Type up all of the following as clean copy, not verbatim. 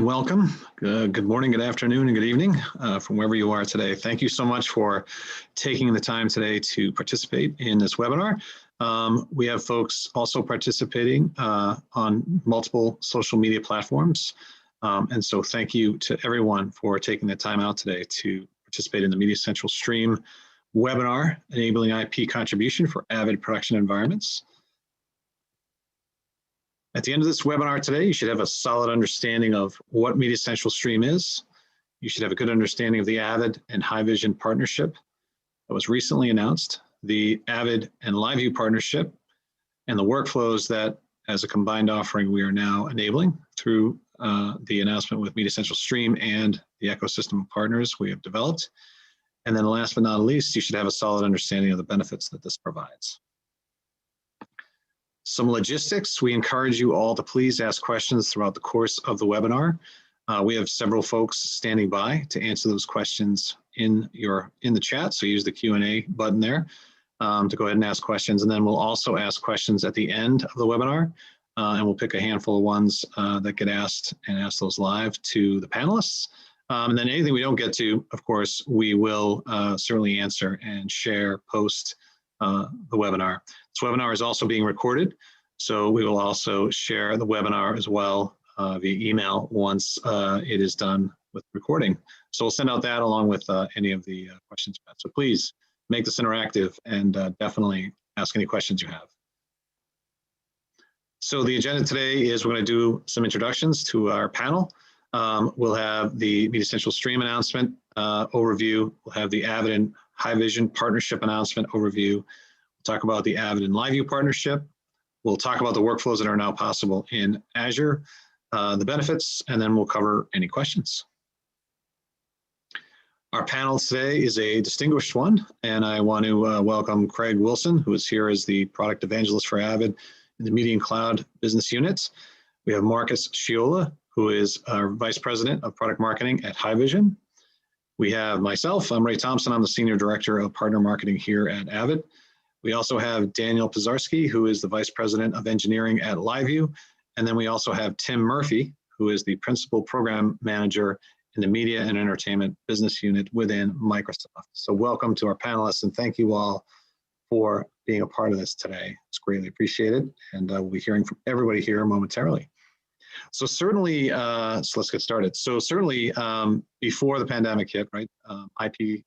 and welcome. Good morning, good afternoon, and good evening from wherever you are today. Thank you so much for taking the time today to participate in this webinar. We have folks also participating on multiple social media platforms. And so thank you to everyone for taking the time out today to participate in the MediaCentral stream webinar, Enabling IP Contribution for Avid Production Environments. At the end of this webinar today, you should have a solid understanding of what MediaCentral Stream is. You should have a good understanding of the Avid and Haivision partnership that was recently announced, the Avid and LiveU partnership, and the workflows that, as a combined offering, we are now enabling through the announcement with MediaCentral Stream and the ecosystem of partners we have developed. And then last but not least, you should have a solid understanding of the benefits that this provides. Some logistics, we encourage you all to please ask questions throughout the course of the webinar. We have several folks standing by to answer those questions in the chat, so use the Q&A button there to go ahead and ask questions, and then we'll also ask questions at the end of the webinar, and we'll pick a handful of ones that get asked and ask those live to the panelists. And then anything we don't get to, of course, we will certainly answer and share post the webinar. This webinar is also being recorded, so we will also share the webinar as well via email once it is done with recording. So we'll send out that along with any of the questions. So please make this interactive and definitely ask any questions you have. So the agenda today is we're going to do some introductions to our panel. We'll have the MediaCentral Stream announcement overview. We'll have the Avid and Haivision partnership announcement overview. We'll talk about the Avid and LiveU partnership. We'll talk about the workflows that are now possible in Azure, the benefits, and then we'll cover any questions. Our panel today is a distinguished one, and I want to welcome Craig Wilson, who is here as the product evangelist for Avid in the Media and Cloud business unit. We have Marcus Sciola, who is our Vice President of Product Marketing at Haivision. We have myself, I'm Ray Thompson, I'm the Senior Director of Partner Marketing here at Avid. We also have Daniel Pizarski, who is the Vice President of Engineering at LiveU. And then we also have Tim Murphy, who is the Principal Program Manager in the Media and Entertainment Business Unit within Microsoft. So welcome to our panelists, and thank you all for being a part of this today. It's greatly appreciated, and we'll be hearing from everybody here momentarily. So certainly, so let's get started. So certainly before the pandemic hit, right, IP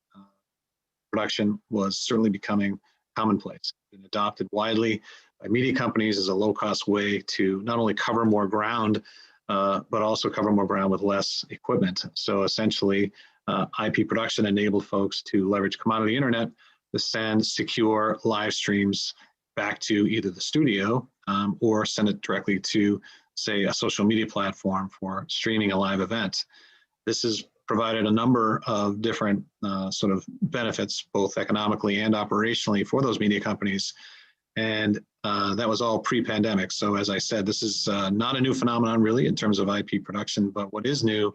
production was certainly becoming commonplace and adopted widely by media companies as a low-cost way to not only cover more ground, but also cover more ground with less equipment. So essentially, IP production enabled folks to leverage commodity internet to send secure live streams back to either the studio or send it directly to, say, a social media platform for streaming a live event. This has provided a number of different sort of benefits, both economically and operationally for those media companies. And that was all pre-pandemic. So as I said, this is not a new phenomenon really in terms of IP production, but what is new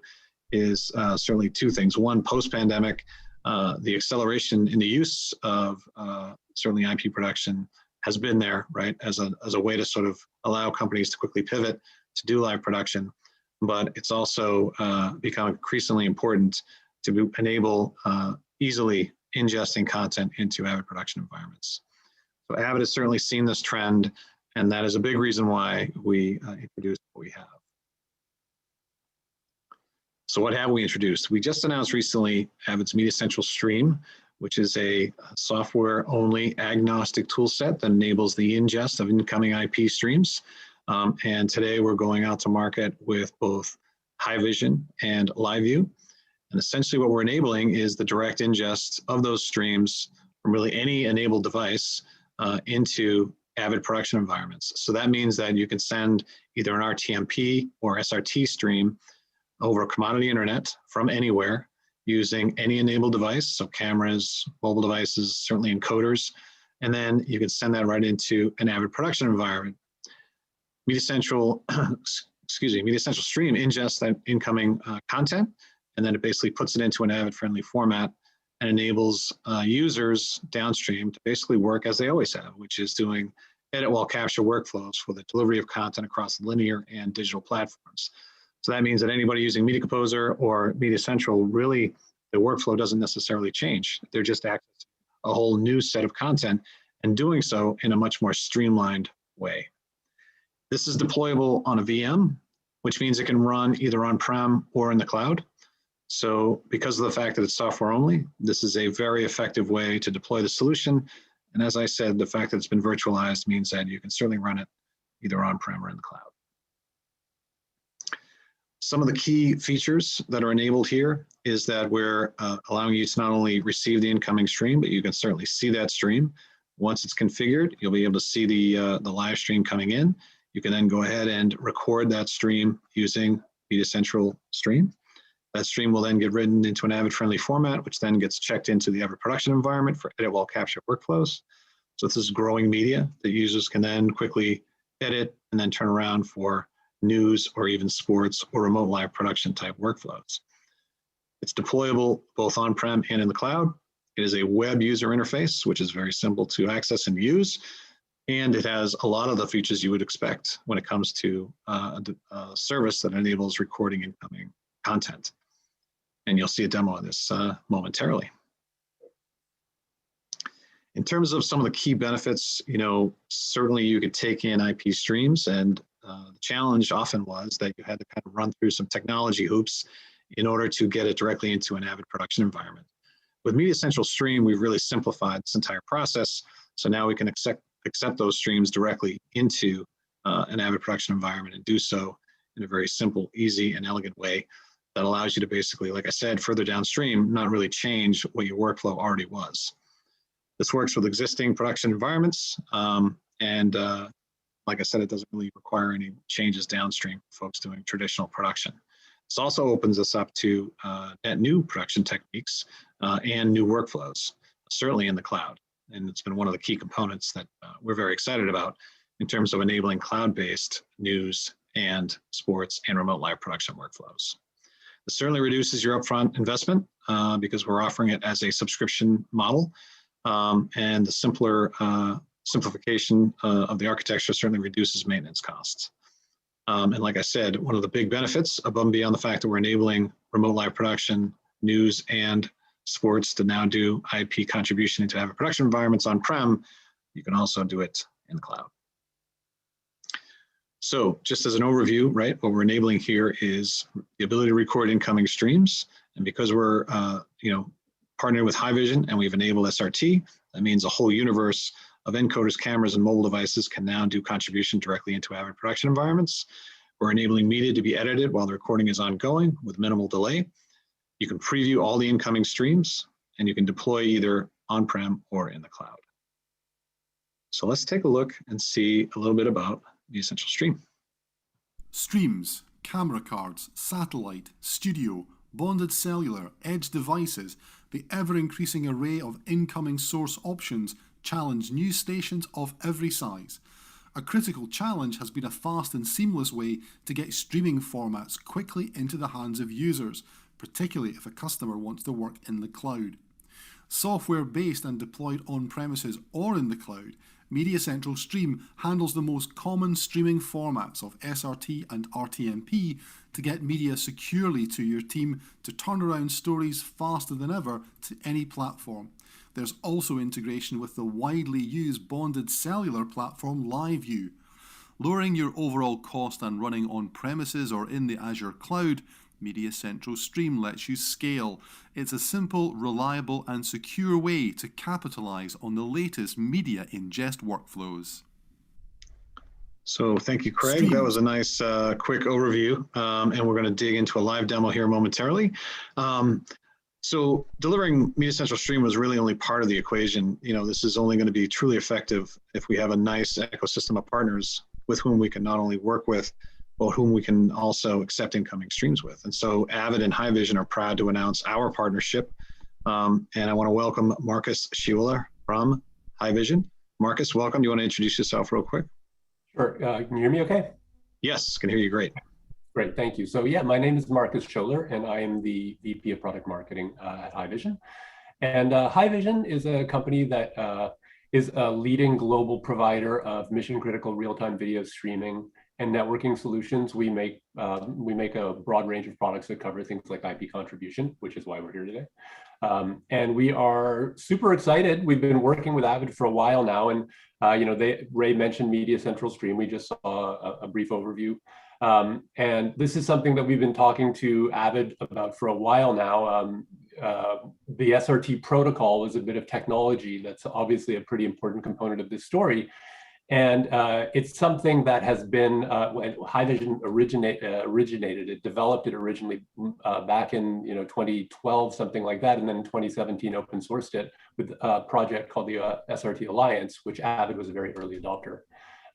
is certainly two things. One, post-pandemic, the acceleration in the use of certainly IP production has been there, right, as a way to sort of allow companies to quickly pivot to do live production. But it's also become increasingly important to enable easily ingesting content into Avid production environments. So Avid has certainly seen this trend, and that is a big reason why we introduced what we have. So what have we introduced? We just announced recently Avid's MediaCentral Stream, which is a software-only agnostic tool set that enables the ingest of incoming IP streams. And today we're going out to market with both Haivision and LiveU. And essentially what we're enabling is the direct ingest of those streams from really any enabled device into Avid production environments. So that means that you can send either an RTMP or SRT stream over commodity internet from anywhere using any enabled device, so cameras, mobile devices, certainly encoders, and then you can send that right into an Avid production environment. MediaCentral, MediaCentral Stream ingests that incoming content, and then it basically puts it into an Avid-friendly format and enables users downstream to basically work as they always have, which is doing edit while capture workflows for the delivery of content across linear and digital platforms. So that means that anybody using Media Composer or MediaCentral, really, the workflow doesn't necessarily change. They're just accessing a whole new set of content and doing so in a much more streamlined way. This is deployable on a VM, which means it can run either on-prem or in the cloud. So because of the fact that it's software only, this is a very effective way to deploy the solution. And as I said, the fact that it's been virtualized means that you can certainly run it either on-prem or in the cloud. Some of the key features that are enabled here is that we're allowing you to not only receive the incoming stream, but you can certainly see that stream. Once it's configured, you'll be able to see the live stream coming in. You can then go ahead and record that stream using MediaCentral Stream. That stream will then get written into an Avid-friendly format, which then gets checked into the Avid production environment for edit while capture workflows. So this is growing media that users can then quickly edit and then turn around for news or even sports or remote live production type workflows. It's deployable both on-prem and in the cloud. It is a web user interface, which is very simple to access and use. And it has a lot of the features you would expect when it comes to a service that enables recording incoming content. And you'll see a demo of this momentarily. In terms of some of the key benefits, certainly you could take in IP streams, and the challenge often was that you had to kind of run through some technology hoops in order to get it directly into an Avid production environment. With MediaCentral Stream, we've really simplified this entire process. So now we can accept those streams directly into an Avid production environment and do so in a very simple, easy, and elegant way that allows you to basically, like I said, further downstream, not really change what your workflow already was. This works with existing production environments, and like I said, it doesn't really require any changes downstream for folks doing traditional production. This also opens us up to net new production techniques and new workflows, certainly in the cloud. And it's been one of the key components that we're very excited about in terms of enabling cloud-based news and sports and remote live production workflows. This certainly reduces your upfront investment because we're offering it as a subscription model, and the simplification of the architecture certainly reduces maintenance costs. And like I said, one of the big benefits, above and beyond the fact that we're enabling remote live production, news, and sports to now do IP contribution into Avid production environments on-prem, you can also do it in the cloud. So just as an overview, right, what we're enabling here is the ability to record incoming streams. And because we're partnered with Haivision and we've enabled SRT, that means a whole universe of encoders, cameras, and mobile devices can now do contribution directly into Avid production environments. We're enabling media to be edited while the recording is ongoing with minimal delay. You can preview all the incoming streams, and you can deploy either on-prem or in the cloud. So let's take a look and see a little bit about MediaCentral Stream. Streams, camera cards, satellite, studio, bonded cellular, edge devices, the ever-increasing array of incoming source options challenge news stations of every size. A critical challenge has been a fast and seamless way to get streaming formats quickly into the hands of users, particularly if a customer wants to work in the cloud. Software-based and deployed on-premises or in the cloud, MediaCentral Stream handles the most common streaming formats of SRT and RTMP to get media securely to your team to turn around stories faster than ever to any platform. There's also integration with the widely used bonded cellular platform LiveU. Lowering your overall cost and running on premises or in the Azure cloud, MediaCentral Stream lets you scale. It's a simple, reliable, and secure way to capitalize on the latest media ingest workflows. So thank you, Craig. Stream. That was a nice quick overview, and we're going to dig into a live demo here momentarily. So delivering MediaCentral Stream was really only part of the equation. This is only going to be truly effective if we have a nice ecosystem of partners with whom we can not only work with, but whom we can also accept incoming streams with. And so Avid and Haivision are proud to announce our partnership. And I want to welcome Marcus Schiuler from Haivision. Marcus, welcome. Do you want to introduce yourself real quick? Sure. Can you hear me okay? Yes, can hear you great. Great, thank you. So yeah, my name is Marcus Schiuler, and I am the VP of Product Marketing at Haivision. And Haivision is a company that is a leading global provider of mission-critical real-time video streaming and networking solutions. We make a broad range of products that cover things like IP contribution, which is why we're here today. And we are super excited. We've been working with Avid for a while now, and Ray mentioned MediaCentral Stream. We just saw a brief overview. And this is something that we've been talking to Avid about for a while now. The SRT protocol is a bit of technology that's obviously a pretty important component of this story. And it's something that has been, when Haivision originated, it developed it originally back in 2012, something like that. And then in 2017, open sourced it with a project called the SRT Alliance, which Avid was a very early adopter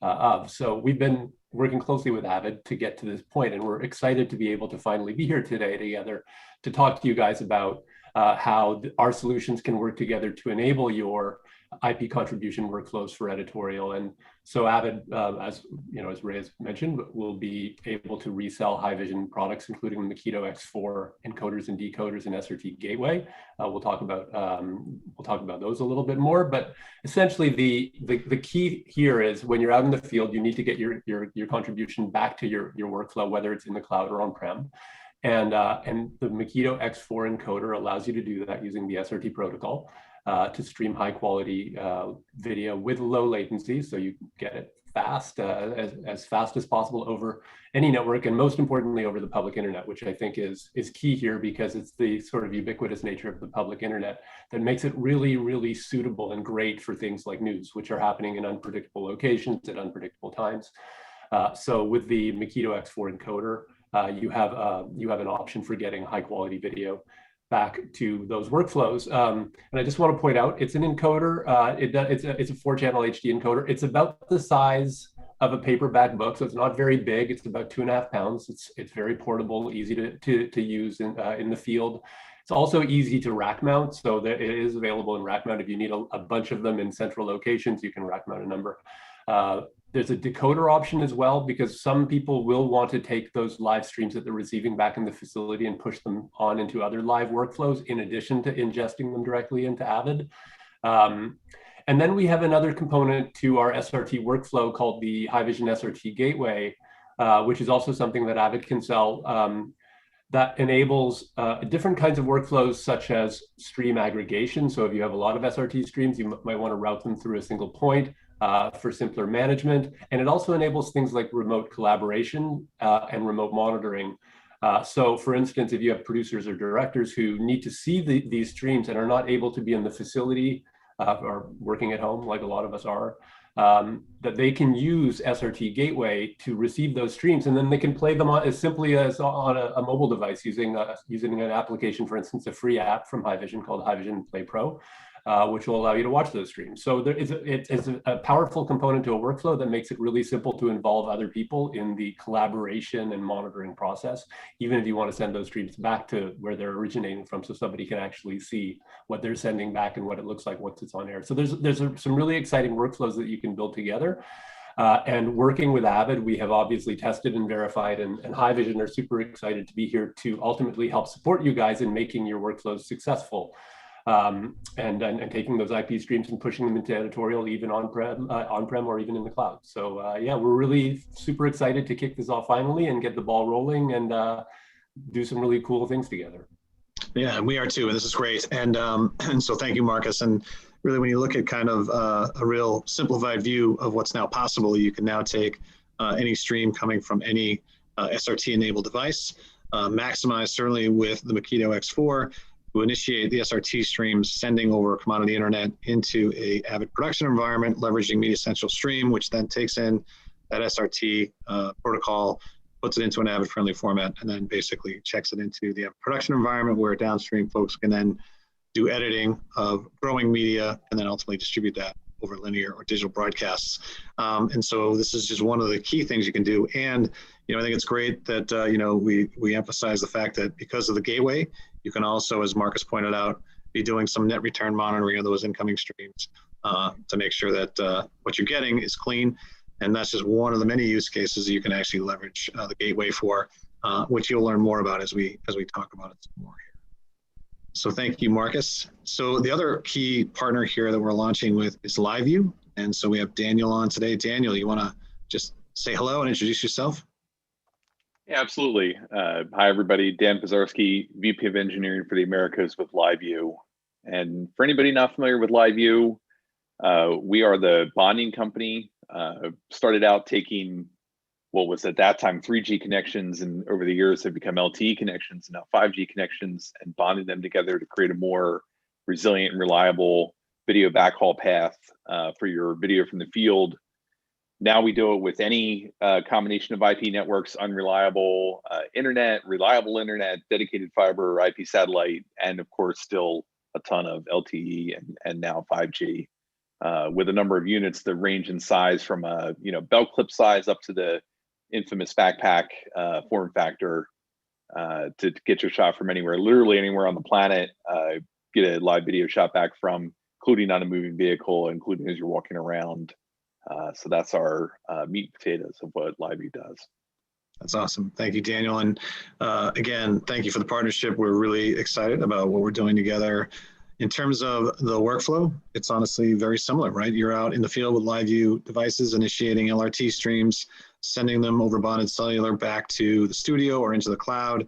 of. So we've been working closely with Avid to get to this point, and we're excited to be able to finally be here today together to talk to you guys about how our solutions can work together to enable your IP contribution workflows for editorial. And so Avid, as Ray has mentioned, will be able to resell Haivision products, including the Makito X4 encoders and decoders and SRT Gateway. We'll talk about those a little bit more. But essentially, the key here is when you're out in the field, you need to get your contribution back to your workflow, whether it's in the cloud or on-prem. And the Makito X4 encoder allows you to do that using the SRT protocol to stream high quality video with low latency, so you get it fast, as fast as possible over any network, and most importantly over the public internet, which I think is key here, because it's the sort of ubiquitous nature of the public internet that makes it really, really suitable and great for things like news, which are happening in unpredictable locations at unpredictable times. So with the Makito X4 encoder, you have an option for getting high quality video back to those workflows. And I just want to point out, it's an encoder. It's a 4-channel HD encoder. It's about the size of a paperback book, so it's not very big. It's about 2.5 pounds. It's very portable, easy to use in the field. It's also easy to rack mount, so that it is available in rack mount. If you need a bunch of them in central locations, you can rack mount a number. There's a decoder option as well, because some people will want to take those live streams that they're receiving back in the facility and push them on into other live workflows, in addition to ingesting them directly into Avid. And then we have another component to our SRT workflow called the Haivision SRT Gateway, which is also something that Avid can sell, that enables different kinds of workflows, such as stream aggregation. So if you have a lot of SRT streams, you might want to route them through a single point for simpler management. And it also enables things like remote collaboration and remote monitoring. So for instance, if you have producers or directors who need to see these streams and are not able to be in the facility or working at home, like a lot of us are, that they can use SRT Gateway to receive those streams, and then they can play them on as simply as on a mobile device using an application, for instance, a free app from Haivision called Haivision Play Pro, which will allow you to watch those streams. So it's a powerful component to a workflow that makes it really simple to involve other people in the collaboration and monitoring process, even if you want to send those streams back to where they're originating from, so somebody can actually see what they're sending back and what it looks like once it's on air. So there's some really exciting workflows that you can build together. And working with Avid, we have obviously tested and verified, and Haivision are super excited to be here to ultimately help support you guys in making your workflows successful. And taking those IP streams and pushing them into editorial, even on-prem or even in the cloud. So yeah, we're really super excited to kick this off finally and get the ball rolling and do some really cool things together. Yeah, we are too, and this is great. And so thank you, Marcus. And really, when you look at kind of a real simplified view of what's now possible, you can now take any stream coming from any SRT-enabled device, maximize certainly with the Makito X4, to initiate the SRT streams, sending over commodity internet into a Avid production environment, leveraging MediaCentral Stream, which then takes in that SRT protocol, puts it into an Avid-friendly format, and then basically checks it into the production environment, where downstream folks can then do editing of growing media and then ultimately distribute that over linear or digital broadcasts. And so this is just one of the key things you can do. And I think it's great that we emphasize the fact that because of the gateway, you can also, as Marcus pointed out, be doing some net return monitoring of those incoming streams to make sure that what you're getting is clean. And that's just one of the many use cases that you can actually leverage the gateway for, which you'll learn more about as we talk about it some more here. So thank you, Marcus. So the other key partner here that we're launching with is LiveU. And so we have Daniel on today. Daniel, you want to just say hello and introduce yourself? Yeah, absolutely. Hi, everybody. Dan Pizarski, VP of Engineering for the Americas with LiveU. And for anybody not familiar with LiveU, we are the bonding company. Started out taking what was at that time 3G connections, and over the years have become LTE connections and now 5G connections, and bonding them together to create a more resilient and reliable video backhaul path for your video from the field. Now we do it with any combination of IP networks: unreliable internet, reliable internet, dedicated fiber, IP satellite, and of course still a ton of LTE and now 5G, with a number of units that range in size from a belt clip size up to the infamous backpack form factor, to get your shot from anywhere, literally anywhere on the planet. Get a live video shot back from, including on a moving vehicle, including as you're walking around. So that's our meat and potatoes of what LiveU does. That's awesome. Thank you, Daniel. And again, thank you for the partnership. We're really excited about what we're doing together. In terms of the workflow, it's honestly very similar, right? You're out in the field with LiveU devices, initiating LRT streams, sending them over bonded cellular back to the studio or into the cloud.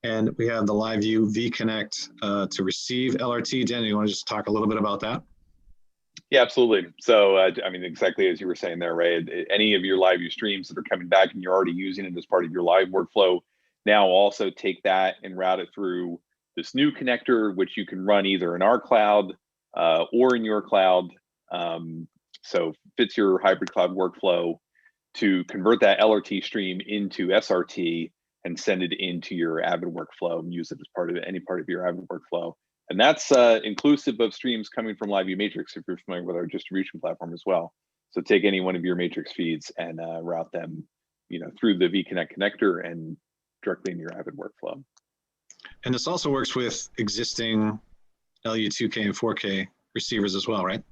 And we have the LiveU vConnect to receive LRT. Daniel, you want to just talk a little bit about that? Yeah, absolutely. So, I mean, exactly as you were saying there, Ray, any of your LiveU streams that are coming back and you're already using it as part of your live workflow, now also take that and route it through this new connector, which you can run either in our cloud or in your cloud. So fits your hybrid cloud workflow to convert that LRT stream into SRT and send it into your Avid workflow and use it as part of any part of your Avid workflow. And that's inclusive of streams coming from LiveU Matrix, if you're familiar with our distribution platform as well. So take any one of your Matrix feeds and route them, through the vConnect connector and directly into your Avid workflow. And this also works with existing LU 2K and 4K receivers as well, right?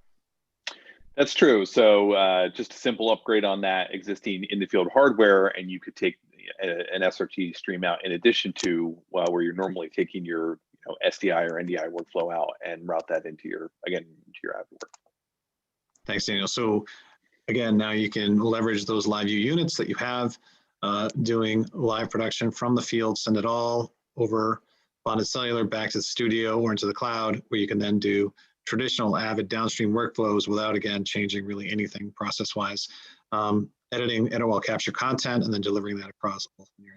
That's true. So just a simple upgrade on that existing in the field hardware, and you could take an SRT stream out in addition to where you're normally taking your SDI or NDI workflow out and route that into your Avid workflow. Thanks, Daniel. So again, now you can leverage those LiveU units that you have doing live production from the field, send it all over bonded cellular back to the studio or into the cloud, where you can then do traditional Avid downstream workflows without, again, changing really anything process-wise. Editing while capture content and then delivering that across both your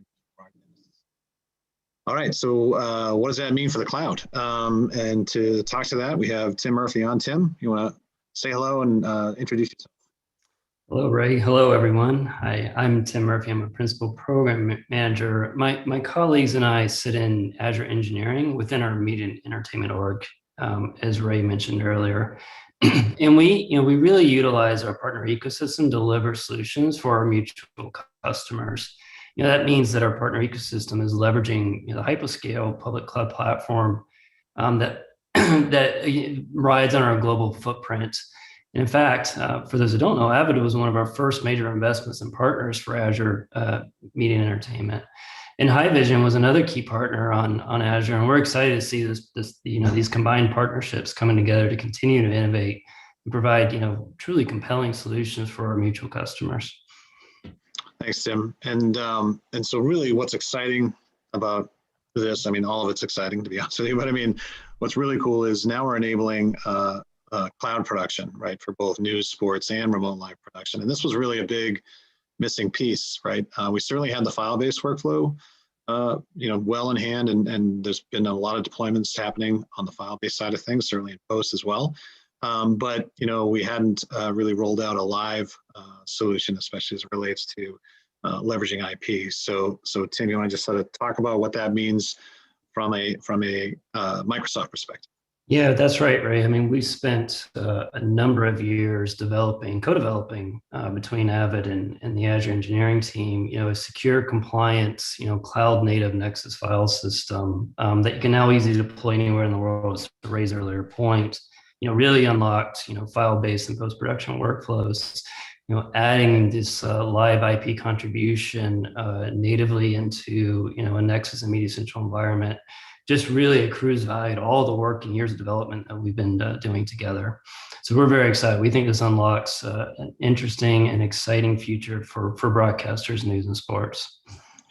All right, so what does that mean for the cloud? And to talk to that, we have Tim Murphy on. Tim, you want to say hello and introduce yourself? Hello, Ray. Hello, everyone. Hi, I'm Tim Murphy. I'm a principal program manager. My colleagues and I sit in Azure engineering within our media and entertainment org, as Ray mentioned earlier. And we really utilize our partner ecosystem to deliver solutions for our mutual customers. That means that our partner ecosystem is leveraging the hyperscale public cloud platform that rides on our global footprint. And in fact, for those who don't know, Avid was one of our first major investments and partners for Azure Media and Entertainment. And Haivision was another key partner on Azure, and we're excited to see these combined partnerships coming together to continue to innovate and provide truly compelling solutions for our mutual customers. Thanks, Tim. And so really what's exciting about this, all of it's exciting, to be honest with you, but what's really cool is now we're enabling cloud production, right, for both news, sports, and remote live production. And this was really a big missing piece, right? We certainly had the file-based workflow, well in hand, and there's been a lot of deployments happening on the file-based side of things, certainly in post as well. But we hadn't really rolled out a live solution, especially as it relates to leveraging IP. So Tim, you want to just sort of talk about what that means from a Microsoft perspective? Yeah, that's right, Ray. We spent a number of years co-developing between Avid and the Azure engineering team, a secure, compliant, cloud-native Nexus file system that you can now easily deploy anywhere in the world. To Ray's earlier point, really unlocked, file-based and post-production workflows. adding this live IP contribution natively into, a Nexus and MediaCentral environment just really accrues value to all the work and years of development that we've been doing together. So we're very excited. We think this unlocks an interesting and exciting future for broadcasters, news, and sports.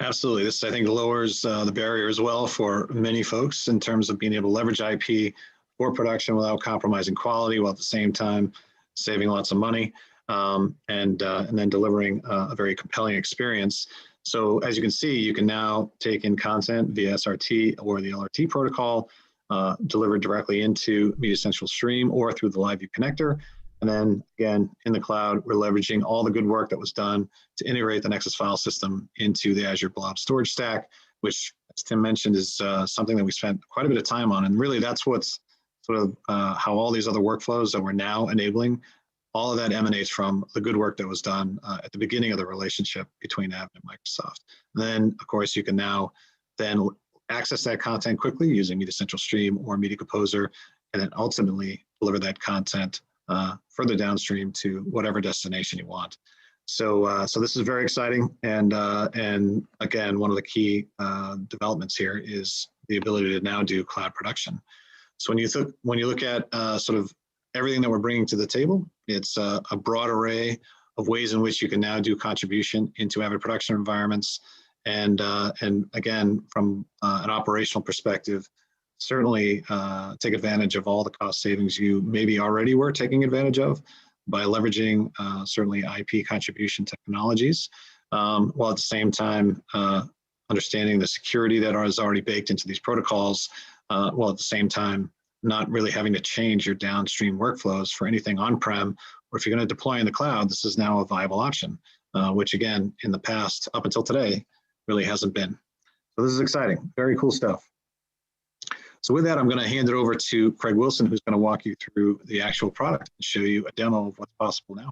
Absolutely. This, I think, lowers the barrier as well for many folks in terms of being able to leverage IP for production without compromising quality, while at the same time saving lots of money, and then delivering a very compelling experience. So as you can see, you can now take in content via SRT or the LRT protocol, delivered directly into MediaCentral Stream or through the LiveU connector. And then again, in the cloud, we're leveraging all the good work that was done to integrate the Nexus file system into the Azure Blob storage stack, which, as Tim mentioned, is something that we spent quite a bit of time on. And really that's what's sort of how all these other workflows that we're now enabling, all of that emanates from the good work that was done at the beginning of the relationship between Avid and Microsoft. And then, of course, you can now then access that content quickly using MediaCentral Stream or Media Composer, and then ultimately deliver that content further downstream to whatever destination you want. So, so this is very exciting, and again, one of the key developments here is the ability to now do cloud production. So when you look at sort of everything that we're bringing to the table, it's a broad array of ways in which you can now do contribution into Avid production environments, and again, from an operational perspective, certainly take advantage of all the cost savings you maybe already were taking advantage of by leveraging certainly IP contribution technologies, while at the same time understanding the security that is already baked into these protocols, while at the same time not really having to change your downstream workflows for anything on-prem, or if you're going to deploy in the cloud, this is now a viable option, which again, in the past, up until today, really hasn't been. So this is exciting, very cool stuff. So with that, I'm going to hand it over to Craig Wilson, who's going to walk you through the actual product and show you a demo of what's possible now.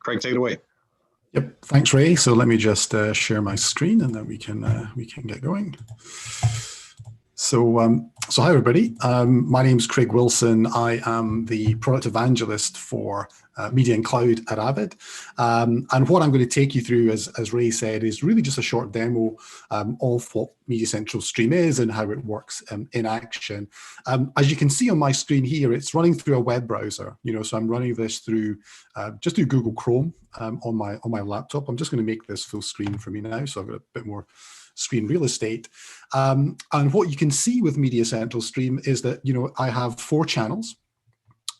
Craig, take it away. Yep, thanks, Ray. So let me just share my screen, and then we can get going. So, so hi everybody. My name is Craig Wilson. I am the product evangelist for Media and Cloud at Avid. And what I'm going to take you through, as Ray said, is really just a short demo of what MediaCentral Stream is and how it works in action. As you can see on my screen here, it's running through a web browser. So I'm running this through just through Google Chrome on my laptop. I'm just going to make this full screen for me now, so I've got a bit more screen real estate. And what you can see with MediaCentral Stream is that I have 4 channels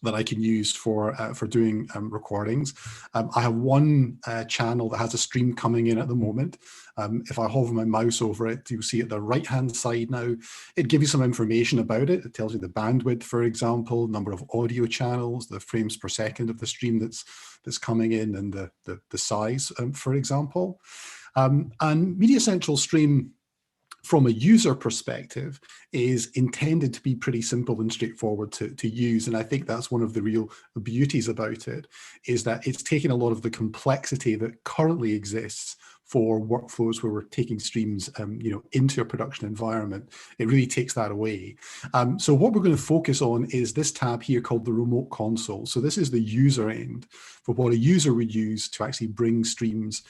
that I can use for doing recordings. I have one channel that has a stream coming in at the moment. If I hover my mouse over it, you'll see at the right-hand side now, it gives you some information about it. It tells you the bandwidth, for example, number of audio channels, the frames per second of the stream that's coming in, and the size, for example. And MediaCentral Stream, from a user perspective, is intended to be pretty simple and straightforward to use. And I think that's one of the real beauties about it, is that it's taken a lot of the complexity that currently exists for workflows where we're taking streams into a production environment. It really takes that away. So what we're going to focus on is this tab here called the remote console. So this is the user end for what a user would use to actually bring streams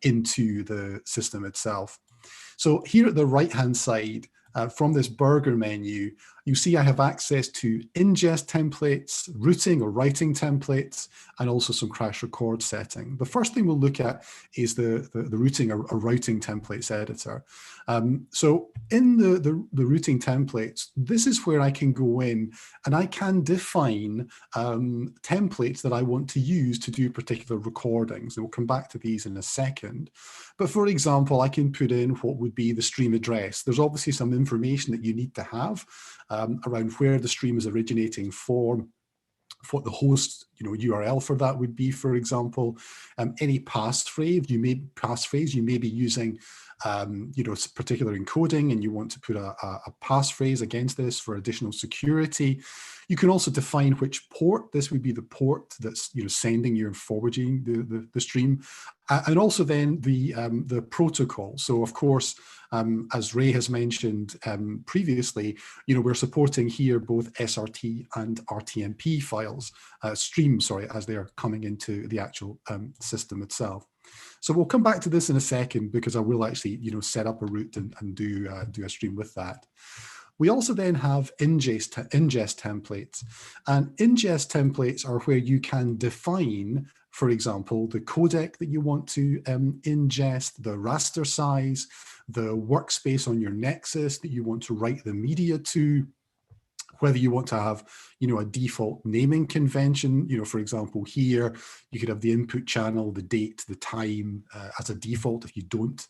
into the system itself. So here at the right-hand side, from this burger menu, you see I have access to ingest templates, routing or writing templates, and also some crash record setting. The first thing we'll look at is the routing or routing templates editor. So in the routing templates, this is where I can go in and I can define templates that I want to use to do particular recordings. And we'll come back to these in a second. But for example, I can put in what would be the stream address. There's obviously some information that you need to have around where the stream is originating from, what the host URL for that would be, for example. Any passphrase you may be using particular encoding, and you want to put a passphrase against this for additional security. You can also define which port. This would be the port that's sending you and forwarding the stream, and also then the protocol. So of course, As Ray has mentioned previously, we're supporting here both SRT and RTMP files, streams, sorry, as they're coming into the actual system itself. So we'll come back to this in a second, because I will actually, set up a route and do a stream with that. We also then have ingest templates, and ingest templates are where you can define, for example, the codec that you want to ingest, the raster size, the workspace on your Nexus that you want to write the media to, whether you want to have, a default naming convention. For example, here, you could have the input channel, the date, the time as a default if you don't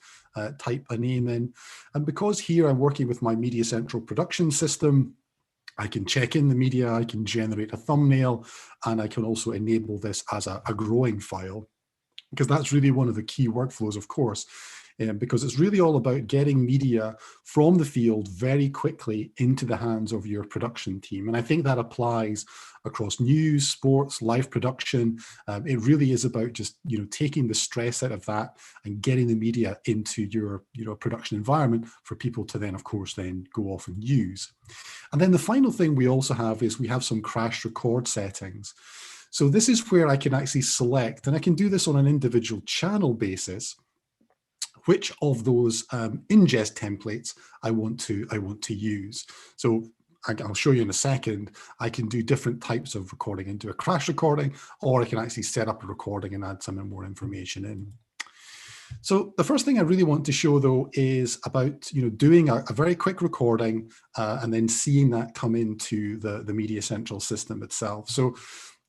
type a name in. And because here I'm working with my MediaCentral production system, I can check in the media, I can generate a thumbnail, and I can also enable this as a growing file, because that's really one of the key workflows, of course. Because it's really all about getting media from the field very quickly into the hands of your production team. And I think that applies across news, sports, live production. It really is about just, taking the stress out of that and getting the media into your, production environment for people to then, of course, then go off and use. And then the final thing we also have is we have some crash record settings. So this is where I can actually select, and I can do this on an individual channel basis, which of those ingest templates I want to use. So I'll show you in a second. I can do different types of recording into a crash recording, or I can actually set up a recording and add some more information in. So the first thing I really want to show, though, is about doing a very quick recording and then seeing that come into the MediaCentral system itself. So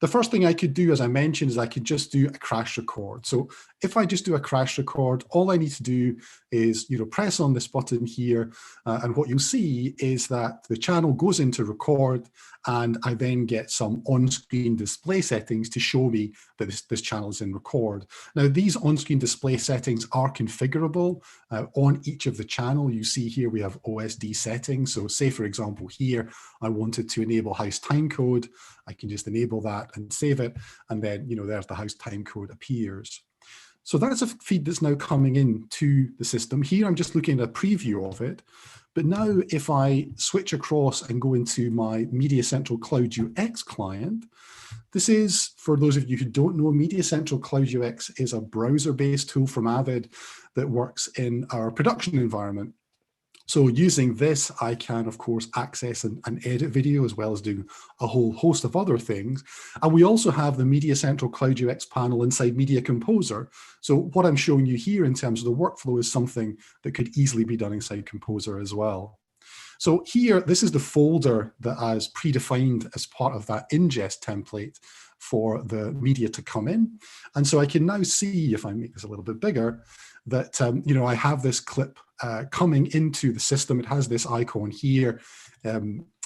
the first thing I could do, as I mentioned, is I could just do a crash record. So if I just do a crash record, all I need to do is, press on this button here. And what you'll see is that the channel goes into record, and I then get some on-screen display settings to show me that this channel is in record. Now, these on-screen display settings are configurable on each of the channel. You see here we have OSD settings. So say, for example, here, I wanted to enable house timecode. I can just enable that and save it. And then, there's the house timecode appears. So that's a feed that's now coming into the system. Here, I'm just looking at a preview of it. But now if I switch across and go into my MediaCentral Cloud UX client, this is, for those of you who don't know, MediaCentral Cloud UX is a browser-based tool from Avid that works in our production environment. So using this, I can, of course, access and edit video, as well as do a whole host of other things. And we also have the MediaCentral Cloud UX panel inside Media Composer. So what I'm showing you here in terms of the workflow is something that could easily be done inside Composer as well. So here, this is the folder that is predefined as part of that ingest template for the media to come in. And so I can now see, if I make this a little bit bigger, that I have this clip coming into the system. It has this icon here,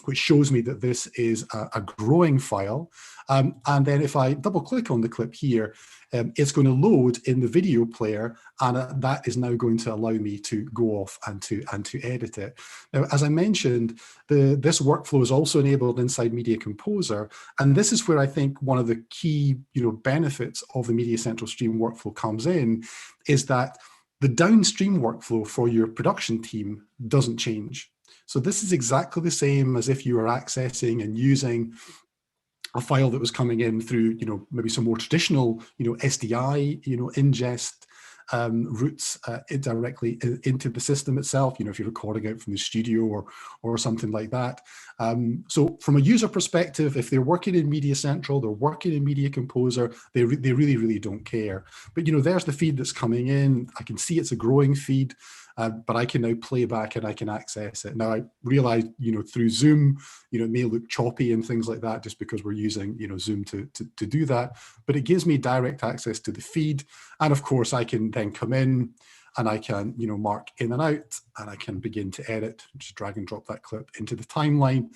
which shows me that this is a growing file. And then if I double click on the clip here, it's going to load in the video player, and that is now going to allow me to go off and to edit it. Now, as I mentioned, this workflow is also enabled inside Media Composer, and this is where I think one of the key benefits of the MediaCentral Stream workflow comes in, is that the downstream workflow for your production team doesn't change. So this is exactly the same as if you were accessing and using a file that was coming in through, maybe some more traditional, SDI, ingest routes directly into the system itself, if you're recording out from the studio or something like that. So from a user perspective, if they're working in MediaCentral, they're working in Media Composer, they really, really don't care. But, there's the feed that's coming in. I can see it's a growing feed. But I can now play back and I can access it. Now I realize, through Zoom, it may look choppy and things like that, just because we're using, Zoom to do that. But it gives me direct access to the feed. And of course, I can then come in and I can, mark in and out, and I can begin to edit, just drag and drop that clip into the timeline.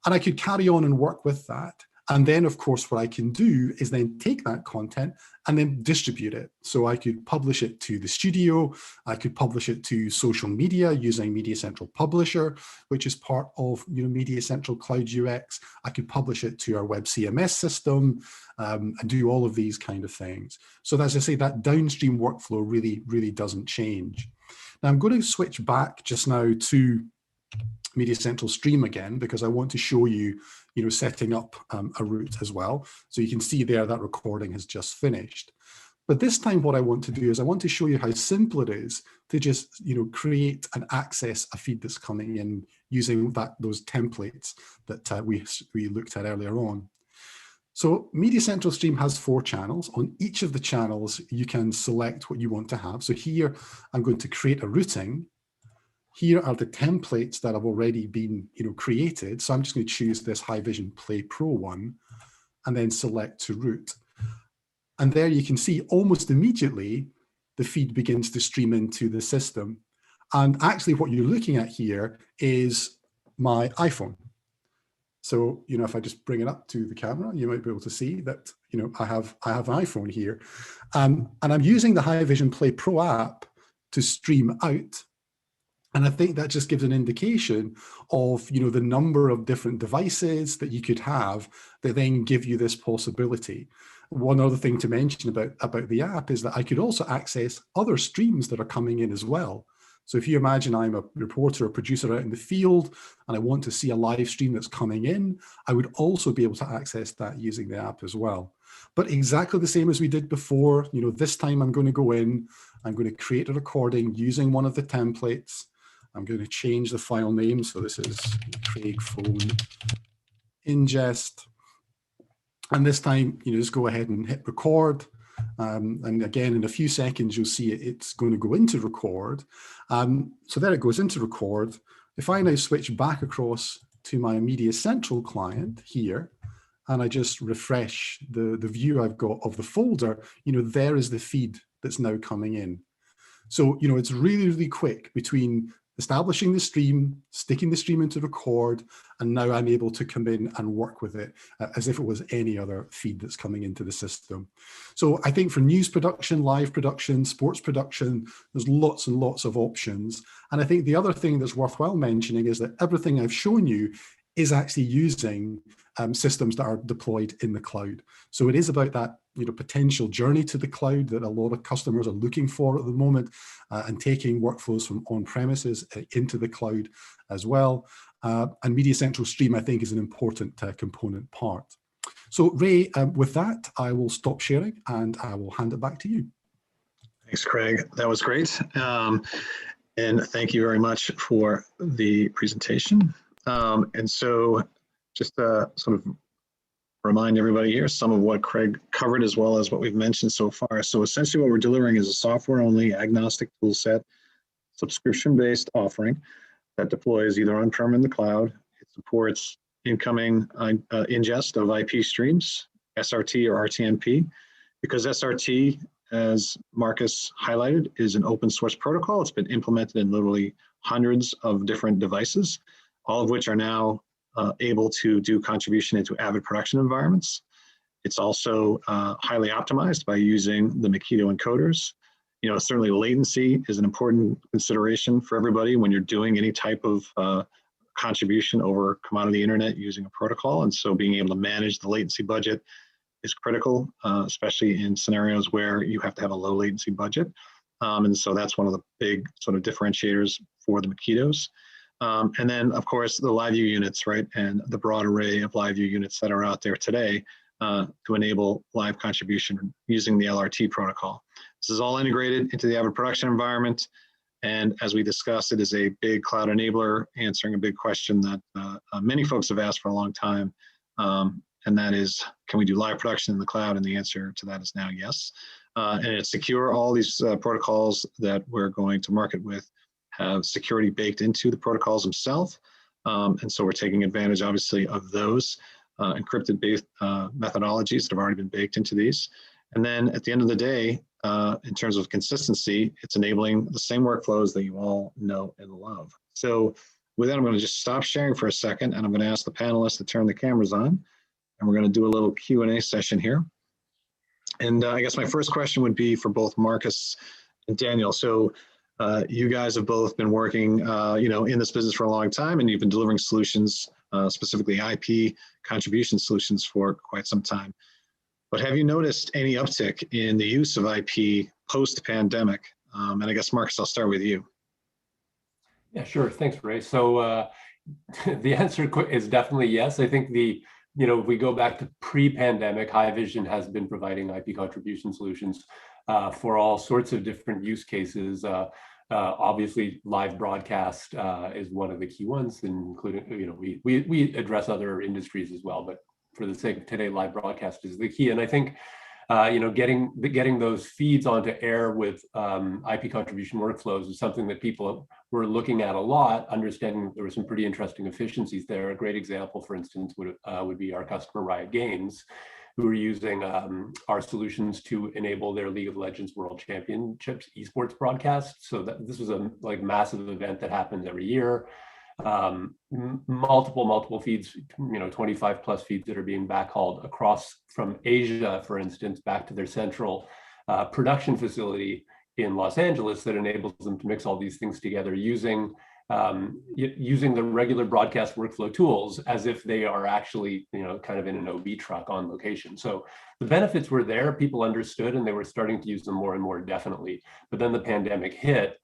And I could carry on and work with that. And then, of course, what I can do is then take that content and then distribute it. So I could publish it to the studio. I could publish it to social media using MediaCentral Publisher, which is part of MediaCentral Cloud UX. I could publish it to our web CMS system and do all of these kind of things. So as I say, that downstream workflow really, really doesn't change. Now I'm going to switch back just now to MediaCentral Stream again, because I want to show you, setting up a route as well. So you can see there that recording has just finished. But this time what I want to do is I want to show you how simple it is to just, create and access a feed that's coming in using those templates that we looked at earlier on. So MediaCentral Stream has 4 channels. On each of the channels, you can select what you want to have. So here, I'm going to create a routing. Here are the templates that have already been, created. So I'm just going to choose this Haivision Play Pro one and then select to route. And there you can see almost immediately, the feed begins to stream into the system. And actually what you're looking at here is my iPhone. So, if I just bring it up to the camera, you might be able to see that, I have an iPhone here. And I'm using the Haivision Play Pro app to stream out. And I think that just gives an indication of, the number of different devices that you could have that then give you this possibility. One other thing to mention about the app is that I could also access other streams that are coming in as well. So if you imagine I'm a reporter or producer out in the field and I want to see a live stream that's coming in, I would also be able to access that using the app as well. But exactly the same as we did before, this time I'm going to go in, I'm going to create a recording using one of the templates. I'm going to change the file name. So this is Craig Phone Ingest. And this time, just go ahead and hit record. And again, in a few seconds, you'll see it's going to go into record. So there it goes into record. If I now switch back across to my MediaCentral client here, and I just refresh the view I've got of the folder, there is the feed that's now coming in. So, it's really, really quick between establishing the stream, sticking the stream into record, and now I'm able to come in and work with it as if it was any other feed that's coming into the system. So I think for news production, live production, sports production, there's lots and lots of options. And I think the other thing that's worthwhile mentioning is that everything I've shown you is actually using systems that are deployed in the cloud. So it is about that potential journey to the cloud that a lot of customers are looking for at the moment, and taking workflows from on-premises into the cloud as well. And MediaCentral Stream, I think, is an important component part. So Ray, with that, I will stop sharing and I will hand it back to you. Thanks, Craig. That was great. And thank you very much for the presentation. And so just to sort of remind everybody here some of what Craig covered as well as what we've mentioned so far. So essentially what we're delivering is a software-only agnostic toolset, subscription-based offering that deploys either on-prem in the cloud. It supports incoming ingest of IP streams, SRT or RTMP. Because SRT, as Marcus highlighted, is an open source protocol. It's been implemented in literally hundreds of different devices, all of which are now able to do contribution into Avid production environments. It's also highly optimized by using the Makito encoders. Certainly latency is an important consideration for everybody when you're doing any type of contribution over commodity internet using a protocol. And so being able to manage the latency budget is critical, especially in scenarios where you have to have a low latency budget. And so that's one of the big sort of differentiators for the Makitos. And then, of course, the LiveU units, right, and the broad array of LiveU units that are out there today to enable live contribution using the LRT protocol. This is all integrated into the Avid production environment. And as we discussed, it is a big cloud enabler, answering a big question that many folks have asked for a long time. And that is, can we do live production in the cloud? And the answer to that is now yes. And it's secure. All these protocols that we're going to market with have security baked into the protocols themselves. And so we're taking advantage, obviously, of those encrypted-based methodologies that have already been baked into these. And then at the end of the day, in terms of consistency, it's enabling the same workflows that you all know and love. So with that, I'm going to just stop sharing for a second, and I'm going to ask the panelists to turn the cameras on, and we're going to do a little Q&A session here. And I guess my first question would be for both Marcus and Daniel. So you guys have both been working, in this business for a long time, and you've been delivering solutions, specifically IP contribution solutions, for quite some time. But have you noticed any uptick in the use of IP post-pandemic? And I guess, Marcus, I'll start with you. Yeah, sure. Thanks, Ray. So the answer is definitely yes. I think if we go back to pre-pandemic, Haivision has been providing IP contribution solutions for all sorts of different use cases. Obviously, live broadcast is one of the key ones, including, we address other industries as well, but for the sake of today, live broadcast is the key. And I think getting those feeds onto air with IP contribution workflows is something that people were looking at a lot, understanding there were some pretty interesting efficiencies there. A great example, for instance, would be our customer Riot Games, who are using our solutions to enable their League of Legends World Championships esports broadcast. So this was a massive event that happens every year. Multiple feeds, 25 plus feeds that are being backhauled across from Asia, for instance, back to their central production facility in Los Angeles that enables them to mix all these things together using the regular broadcast workflow tools as if they are actually, kind of in an OB truck on location. So the benefits were there, people understood, and they were starting to use them more and more definitely. But then the pandemic hit,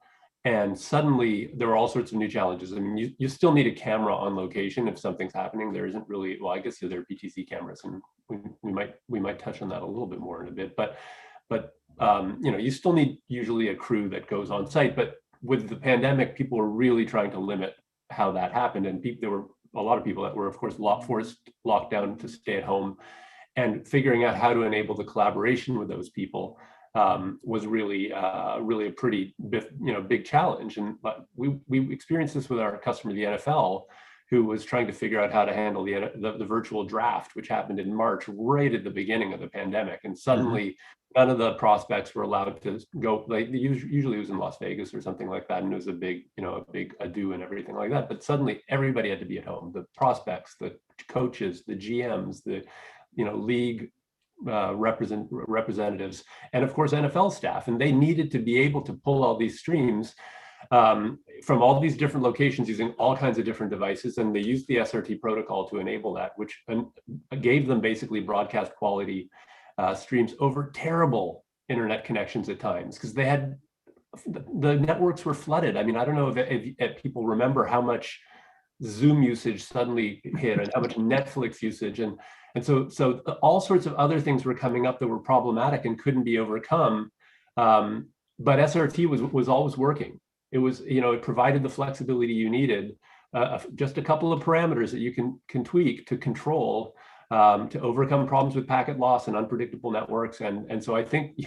and suddenly there were all sorts of new challenges. I mean, you still need a camera on location if something's happening. There isn't really, well, I guess there are PTC cameras, and we might touch on that a little bit more in a bit. But you still need usually a crew that goes on site. But with the pandemic, people were really trying to limit how that happened, and there were a lot of people that were, of course, forced locked down to stay at home, and figuring out how to enable the collaboration with those people was really a pretty big challenge. And we experienced this with our customer, the NFL, who was trying to figure out how to handle the virtual draft, which happened in March, right at the beginning of the pandemic. And suddenly none of the prospects were allowed to go. Usually it was in Las Vegas or something like that, and it was a big ado and everything like that. But suddenly everybody had to be at home: the prospects, the coaches, the GMs, the league representatives, and of course NFL staff. And they needed to be able to pull all these streams from all these different locations using all kinds of different devices. And they used the SRT protocol to enable that, which gave them basically broadcast quality streams over terrible internet connections at times, because the networks were flooded. I mean, I don't know if people remember how much Zoom usage suddenly hit, and how much Netflix usage, and so all sorts of other things were coming up that were problematic and couldn't be overcome. But SRT was always working. It was, it provided the flexibility you needed, just a couple of parameters that you can tweak to control, to overcome problems with packet loss and unpredictable networks. And so I think,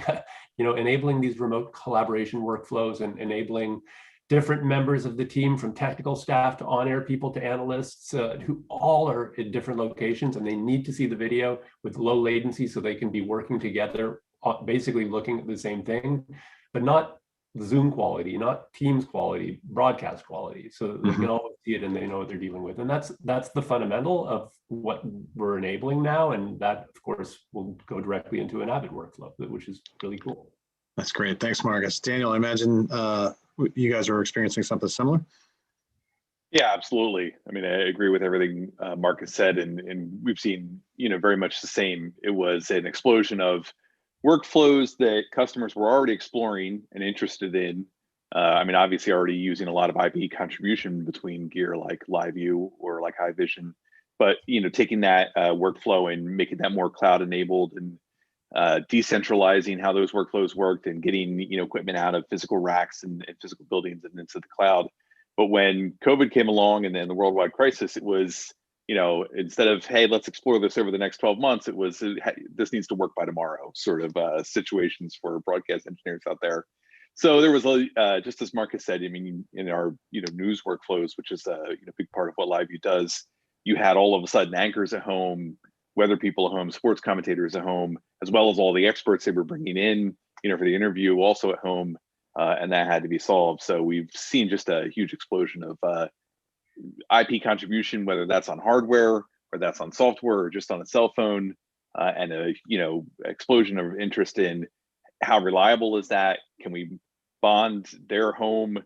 enabling these remote collaboration workflows and enabling different members of the team, from technical staff to on-air people to analysts, who all are in different locations, and they need to see the video with low latency so they can be working together, basically looking at the same thing, but not Zoom quality, not Teams quality, broadcast quality, so they can all see it and they know what they're dealing with. And that's the fundamental of what we're enabling now, and that, of course, will go directly into an Avid workflow, which is really cool. That's great. Thanks, Marcus. Daniel, I imagine you guys are experiencing something similar? Yeah, absolutely. I mean, I agree with everything Marcus said, and we've seen, very much the same. It was an explosion of workflows that customers were already exploring and interested in. I mean, obviously already using a lot of IP contribution between gear like LiveU or like Haivision, but taking that workflow and making that more cloud enabled, and decentralizing how those workflows worked, and getting equipment out of physical racks and physical buildings and into the cloud. But when COVID came along and then the worldwide crisis, it was, instead of, hey, let's explore this over the next 12 months, it was, this needs to work by tomorrow sort of situations for broadcast engineers out there. So there was, just as Marcus said, I mean, in our news workflows, which is a big part of what LiveU does, you had all of a sudden anchors at home, weather people at home, sports commentators at home, as well as all the experts they were bringing in, for the interview, also at home, and that had to be solved. So we've seen just a huge explosion of IP contribution, whether that's on hardware or that's on software or just on a cell phone, and a explosion of interest in how reliable is that? Can we bond their home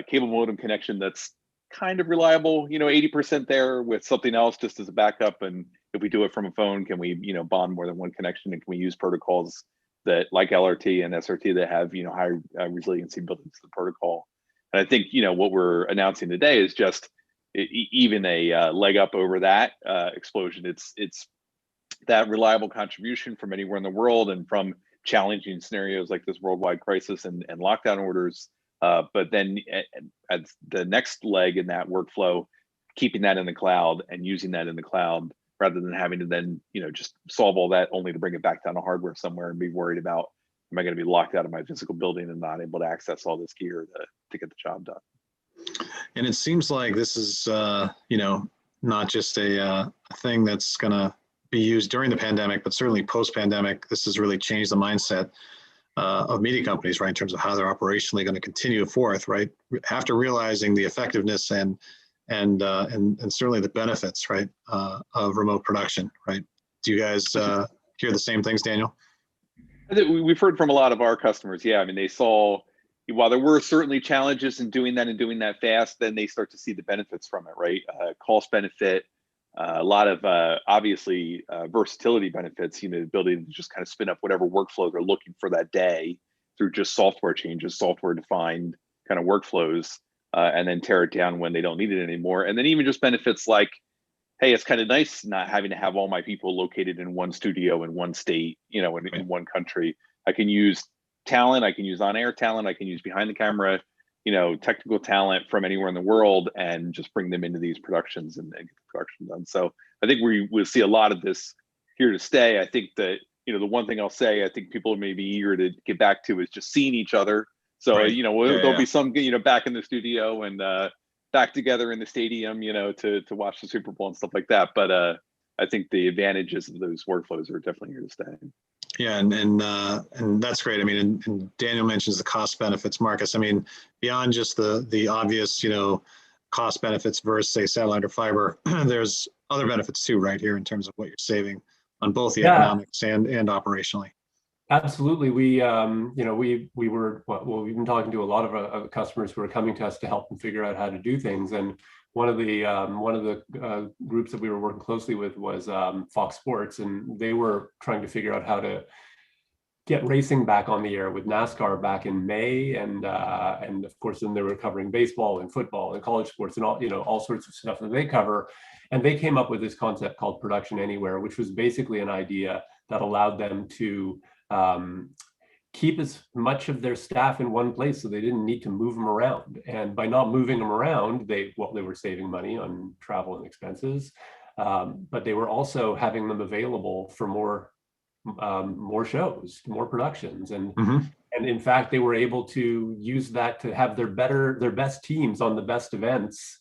cable modem connection that's kind of reliable, 80% there, with something else just as a backup? And if we do it from a phone, can we, bond more than one connection? And can we use protocols that, like LRT and SRT, that have, high resiliency built into the protocol? And I think, what we're announcing today is just even a leg up over that explosion. It's that reliable contribution from anywhere in the world and from challenging scenarios like this worldwide crisis and lockdown orders. But then at the next leg in that workflow, keeping that in the cloud and using that in the cloud rather than having to then, just solve all that only to bring it back down to hardware somewhere and be worried about, am I going to be locked out of my physical building and not able to access all this gear to get the job done? And it seems like this is, not just a thing that's going to be used during the pandemic, but certainly post-pandemic. This has really changed the mindset of media companies, right, in terms of how they're operationally going to continue forth, right, after realizing the effectiveness and certainly the benefits, right, of remote production, right. Do you guys hear the same things, Daniel? I think we've heard from a lot of our customers. Yeah, I mean, they saw, while there were certainly challenges in doing that fast, then they start to see the benefits from it, right? Cost benefit, a lot of obviously versatility benefits, the ability to just kind of spin up whatever workflow they're looking for that day through just software changes, software defined kind of workflows, and then tear it down when they don't need it anymore. And then even just benefits like, hey, it's kind of nice not having to have all my people located in one studio in one state, in one country. I can use talent, I can use on-air talent, I can use behind the camera, technical talent from anywhere in the world and just bring them into these productions and get the production done. So I think we will see a lot of this here to stay. I think that, the one thing I'll say, I think people may be eager to get back to is just seeing each other. So, right. There'll be some, back in the studio and back together in the stadium, to watch the Super Bowl and stuff like that. But I think the advantages of those workflows are definitely here to stay. Yeah, and that's great. I mean, and Daniel mentions the cost benefits, Marcus. I mean, beyond just the obvious, cost benefits versus say satellite or fiber, there's other benefits too, right here in terms of what you're saving on both the economics and operationally. Absolutely. We've been talking to a lot of customers who are coming to us to help them figure out how to do things. And one of the groups that we were working closely with was Fox Sports, and they were trying to figure out how to get racing back on the air with NASCAR back in May, and of course then they were covering baseball and football and college sports and all sorts of stuff that they cover. And they came up with this concept called Production Anywhere, which was basically an idea that allowed them to keep as much of their staff in one place, so they didn't need to move them around. And by not moving them around, they were saving money on travel and expenses, but they were also having them available for more shows, more productions, and in fact they were able to use that to have their best teams on the best events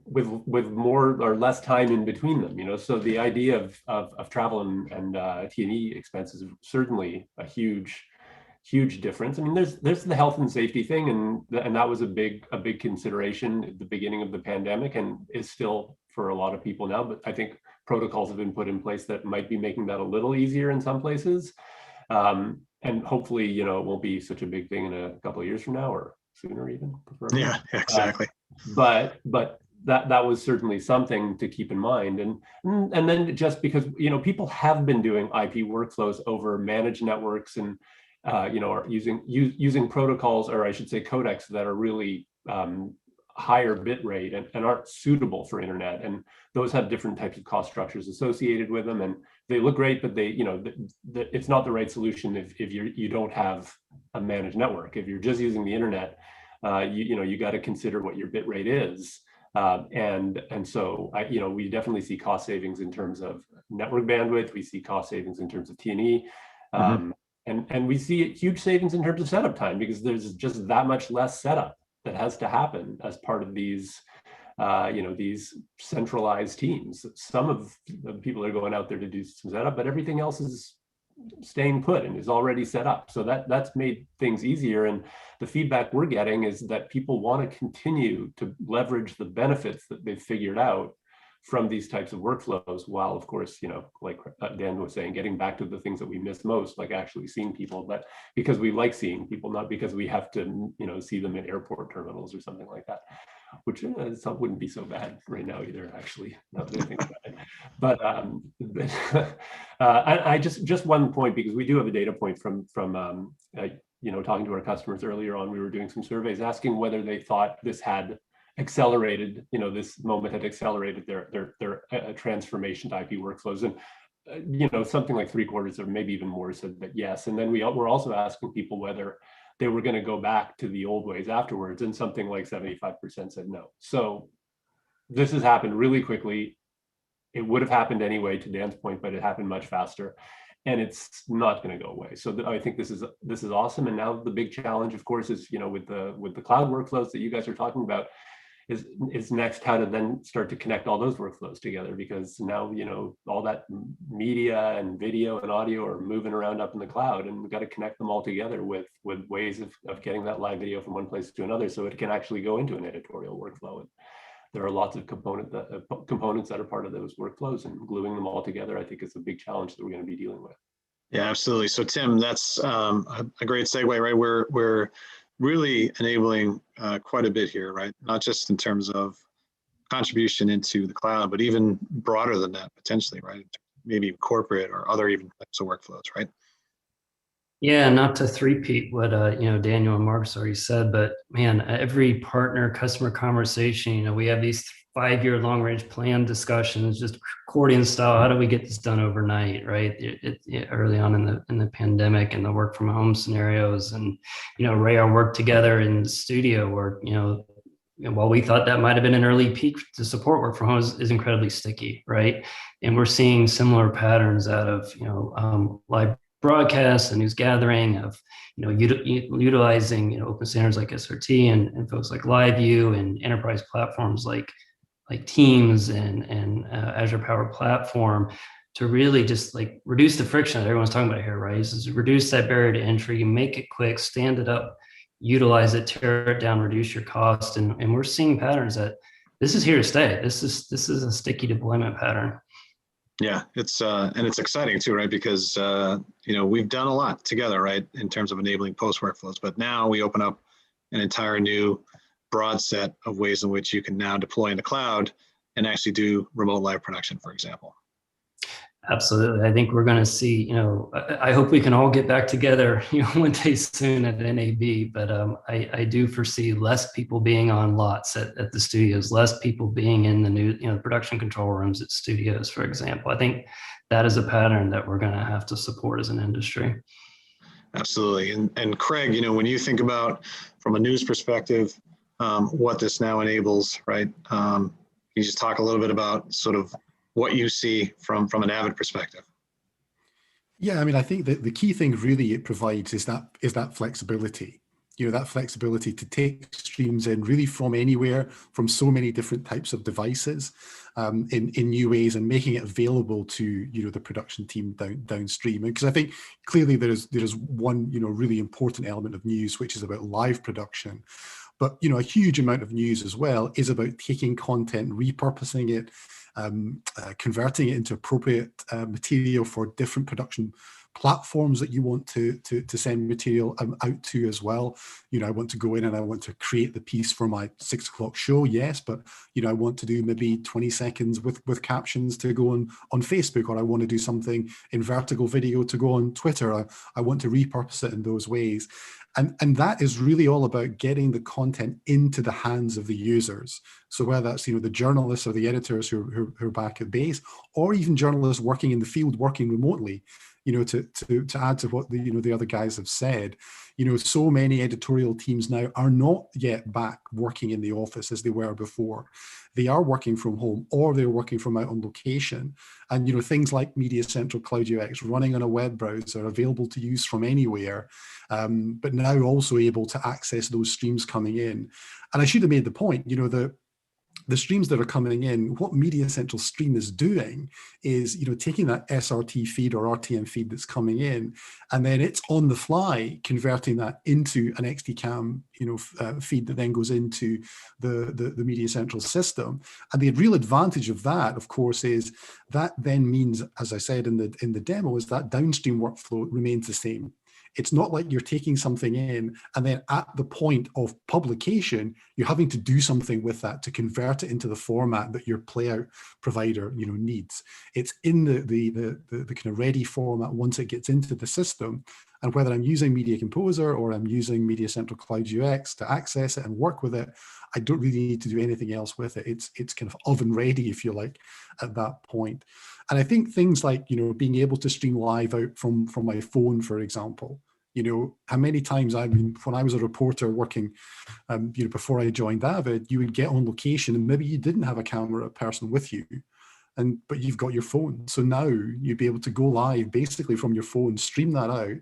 with more or less time in between them, so the idea of travel and T&E expenses is certainly a huge difference. I mean, there's the health and safety thing, and that was a big consideration at the beginning of the pandemic and is still for a lot of people now, but I think protocols have been put in place that might be making that a little easier in some places, and hopefully it won't be such a big thing in a couple of years from now or sooner even. Yeah, exactly. But that was certainly something to keep in mind. And then just because, people have been doing IP workflows over managed networks and, are using protocols, or I should say codecs that are really higher bit rate and aren't suitable for internet. And those have different types of cost structures associated with them. And they look great, but they, it's not the right solution if you don't have a managed network. If you're just using the internet, you got to consider what your bit rate is. And so we definitely see cost savings in terms of network bandwidth. We see cost savings in terms of T&E, and we see huge savings in terms of setup time, because there's just that much less setup that has to happen as part of these these centralized teams. Some of the people are going out there to do some setup, but everything else is staying put and is already set up. So that's made things easier. And the feedback we're getting is that people want to continue to leverage the benefits that they've figured out from these types of workflows, while of course, like Dan was saying, getting back to the things that we miss most, like actually seeing people, but because we like seeing people, not because we have to, see them in airport terminals or something like that, which wouldn't be so bad right now either, actually, now that I think about it. But I just one point, because we do have a data point from talking to our customers earlier on, we were doing some surveys asking whether they thought this had accelerated, this moment had accelerated their transformation to IP workflows. And something like 3/4 or maybe even more said that yes. And then we're also asking people whether they were going to go back to the old ways afterwards, and something like 75% said no. So this has happened really quickly. It would have happened anyway, to Dan's point, but it happened much faster, and it's not going to go away. So I think this is awesome. And now the big challenge, of course, is with the cloud workflows that you guys are talking about, is next how to then start to connect all those workflows together, because now all that media and video and audio are moving around up in the cloud, and we've got to connect them all together with ways of getting that live video from one place to another, so it can actually go into an editorial workflow. And there are lots of components that are part of those workflows, and gluing them all together, I think, is a big challenge that we're going to be dealing with. Yeah, absolutely. So Tim, that's a great segue, right? We're really enabling quite a bit here, right? Not just in terms of contribution into the cloud, but even broader than that, potentially, right? Maybe corporate or other even types of workflows, right? Yeah, not to three-peat what Daniel and Mark's already said, but man, every partner customer conversation, we have these 5-year long-range plan discussions, just accordion style. How do we get this done overnight, right? Early on in the pandemic and the work from home scenarios, and Ray, our work together in the studio, where while we thought that might have been an early peak to support work from home, is incredibly sticky, right? And we're seeing similar patterns out of live broadcasts and news gathering, of utilizing open standards like SRT and folks like LiveU, and enterprise platforms like Teams and Azure Power Platform, to really just reduce the friction that everyone's talking about here, right? Is reduce that barrier to entry, make it quick, stand it up, utilize it, tear it down, reduce your cost, and we're seeing patterns that this is here to stay. This is a sticky deployment pattern. Yeah, it's and it's exciting too, right? Because we've done a lot together, right, in terms of enabling post workflows, but now we open up an entire new broad set of ways in which you can now deploy in the cloud and actually do remote live production, for example. Absolutely. I think we're going to see, I hope we can all get back together, one day soon at NAB, but I do foresee less people being on lots at the studios, less people being in the new, production control rooms at studios, for example. I think that is a pattern that we're going to have to support as an industry. Absolutely. And Craig, when you think about, from a news perspective, what this now enables, right? Can you just talk a little bit about sort of what you see from an Avid perspective? Yeah, I mean, I think that the key thing really it provides is that flexibility. That flexibility to take streams in really from anywhere, from so many different types of devices, in new ways, and making it available to the production team downstream. Because I think clearly there is one really important element of news, which is about live production. But a huge amount of news as well is about taking content, repurposing it, converting it into appropriate material for different production platforms that you want to send material out to as well. I want to go in and I want to create the piece for my 6 o'clock show, yes, but I want to do maybe 20 seconds with captions to go on Facebook, or I want to do something in vertical video to go on Twitter. I want to repurpose it in those ways. And that is really all about getting the content into the hands of the users. So whether that's the journalists or the editors who are back at base, or even journalists working in the field, working remotely, to add to what the other guys have said, so many editorial teams now are not yet back working in the office as they were before. They are working from home, or they're working from out on location. And things like MediaCentral Cloud UX running on a web browser, available to use from anywhere, but now also able to access those streams coming in. And I should have made the point, the streams that are coming in, what MediaCentral Stream is doing is, taking that SRT feed or RTM feed that's coming in, and then it's on the fly converting that into an XDCAM, feed that then goes into the MediaCentral system. And the real advantage of that, of course, is that then means, as I said in the demo, is that downstream workflow remains the same. It's not like you're taking something in and then at the point of publication, you're having to do something with that to convert it into the format that your playout provider, needs. It's in the kind of ready format once it gets into the system. And whether I'm using Media Composer or I'm using MediaCentral Cloud UX to access it and work with it, I don't really need to do anything else with it. It's kind of oven ready, if you like, at that point. And I think things like, being able to stream live out from my phone, for example, how many times when I was a reporter working, before I joined Avid, you would get on location and maybe you didn't have a camera person with you, but you've got your phone. So now you'd be able to go live basically from your phone, stream that out.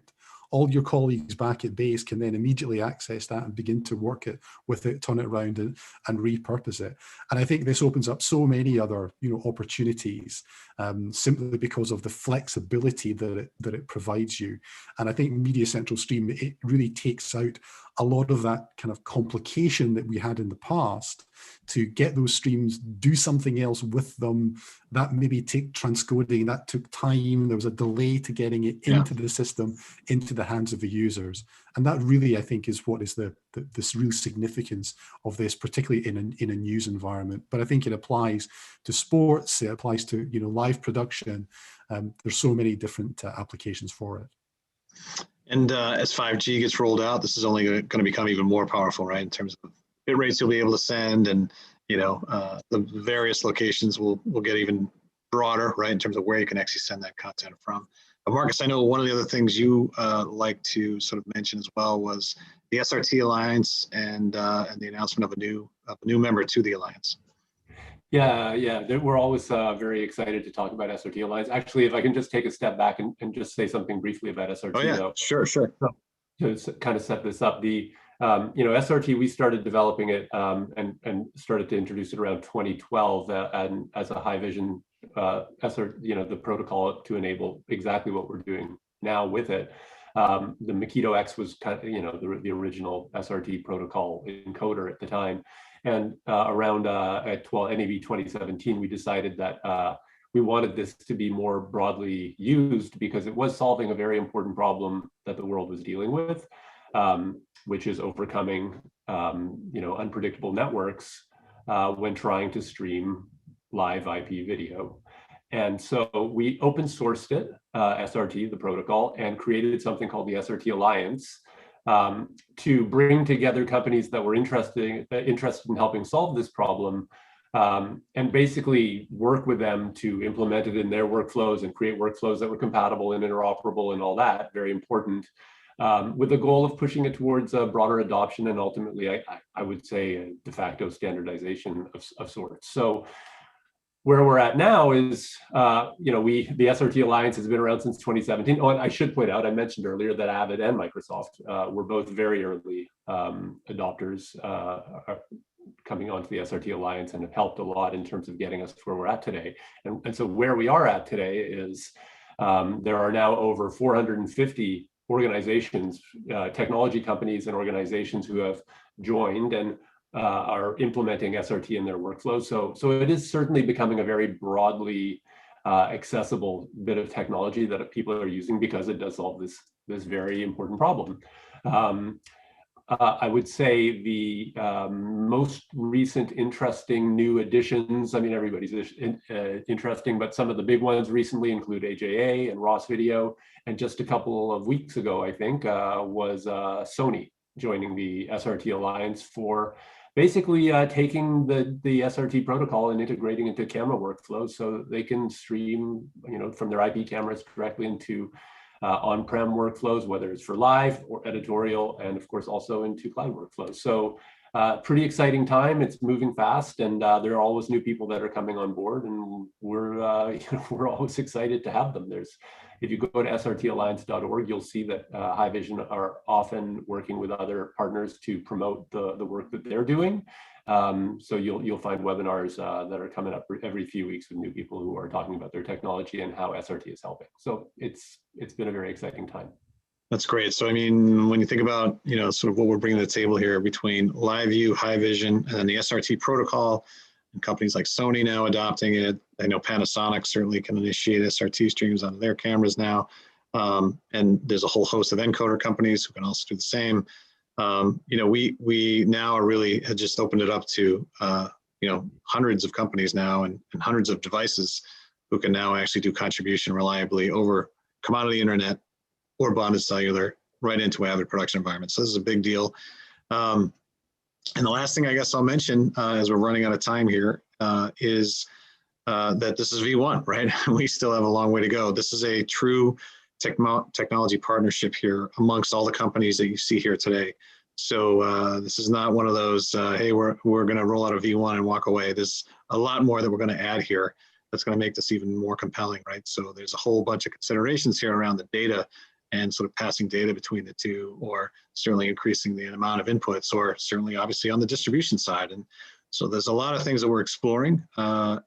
All your colleagues back at base can then immediately access that and begin to work it with it, turn it around and repurpose it. And I think this opens up so many other opportunities simply because of the flexibility that it provides you. And I think MediaCentral Stream, it really takes out a lot of that kind of complication that we had in the past to get those streams, do something else with them. That maybe take transcoding, that took time. There was a delay to getting it into the system, into the hands of the users. And that really, I think, is what is this real significance of this, particularly in a news environment. But I think it applies to sports, it applies to live production. There's so many different applications for it. And as 5G gets rolled out, this is only going to become even more powerful, right? In terms of bit rates you'll be able to send, and the various locations will get even broader, right? In terms of where you can actually send that content from. But Marcus, I know one of the other things you like to sort of mention as well was the SRT Alliance and the announcement of a new member to the Alliance. Yeah, we're always very excited to talk about SRT Alliance. Actually, if I can just take a step back and just say something briefly about SRT. Oh yeah, though, sure. To kind of set this up, the SRT, we started developing it and started to introduce it around 2012 and as a Haivision SRT, the protocol to enable exactly what we're doing now with it. The Makito X was kind of, the original SRT protocol encoder at the time. And around NAB 2017, we decided that we wanted this to be more broadly used because it was solving a very important problem that the world was dealing with, which is overcoming, unpredictable networks when trying to stream live IP video. And so we open sourced it, SRT, the protocol, and created something called the SRT Alliance to bring together companies that were interested in helping solve this problem, and basically work with them to implement it in their workflows and create workflows that were compatible and interoperable and all that, very important, with the goal of pushing it towards a broader adoption and ultimately, I would say, a de facto standardization of sorts. So where we're at now is, the SRT Alliance has been around since 2017. Oh, and I should point out, I mentioned earlier that Avid and Microsoft were both very early adopters coming onto the SRT Alliance and have helped a lot in terms of getting us to where we're at today. And so where we are at today is there are now over 450 organizations, technology companies and organizations who have joined and are implementing SRT in their workflows. So it is certainly becoming a very broadly accessible bit of technology that people are using because it does solve this very important problem. I would say the most recent interesting new additions, I mean, everybody's interesting, but some of the big ones recently include AJA and Ross Video. And just a couple of weeks ago, I think, was Sony joining the SRT Alliance for basically taking the SRT protocol and integrating into camera workflows so they can stream, from their IP cameras directly into on-prem workflows, whether it's for live or editorial, and of course also into cloud workflows. So pretty exciting time. It's moving fast, and there are always new people that are coming on board, and we're always excited to have them. If you go to srtalliance.org, you'll see that Haivision are often working with other partners to promote the work that they're doing. So you'll find webinars that are coming up every few weeks with new people who are talking about their technology and how SRT is helping. So it's been a very exciting time. That's great. So, I mean, when you think about, sort of what we're bringing to the table here between LiveU, Haivision, and then the SRT protocol, and companies like Sony now adopting it. I know Panasonic certainly can initiate SRT streams on their cameras now. And there's a whole host of encoder companies who can also do the same. We now are really had just opened it up to, hundreds of companies now and hundreds of devices who can now actually do contribution reliably over commodity internet or bonded cellular right into Avid production environments. So this is a big deal. And the last thing I guess I'll mention as we're running out of time here is that this is V1, right? We still have a long way to go. This is a true technology partnership here amongst all the companies that you see here today. So this is not one of those, hey, we're going to roll out a V1 and walk away. There's a lot more that we're going to add here that's going to make this even more compelling, right? So there's a whole bunch of considerations here around the data and sort of passing data between the two, or certainly increasing the amount of inputs, or certainly obviously on the distribution side. And so there's a lot of things that we're exploring,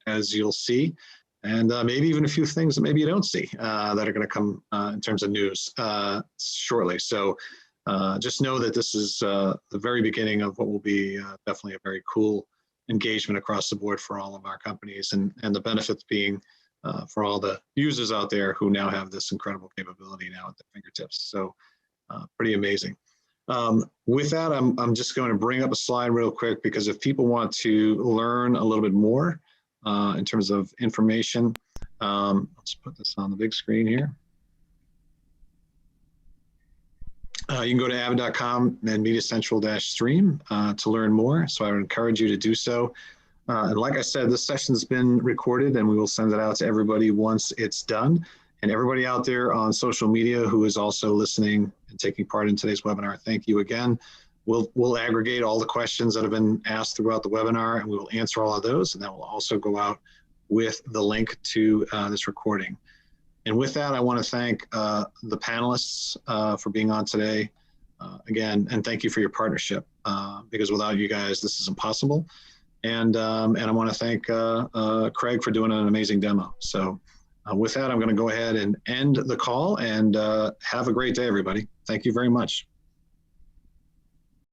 as you'll see, and maybe even a few things that maybe you don't see that are going to come in terms of news shortly. So just know that this is the very beginning of what will be definitely a very cool engagement across the board for all of our companies, and the benefits being for all the users out there who now have this incredible capability now at their fingertips. So pretty amazing. With that, I'm just going to bring up a slide real quick, because if people want to learn a little bit more in terms of information, let's put this on the big screen here. You can go to avid.com and MediaCentral-stream to learn more. So I would encourage you to do so. And like I said, this session's been recorded, and we will send it out to everybody once it's done. And everybody out there on social media who is also listening and taking part in today's webinar, thank you again. We'll aggregate all the questions that have been asked throughout the webinar, and we will answer all of those. And that will also go out with the link to this recording. And with that, I want to thank the panelists for being on today again, and thank you for your partnership, because without you guys, this is impossible. And I want to thank Craig for doing an amazing demo. So with that, I'm going to go ahead and end the call, and have a great day, everybody. Thank you very much.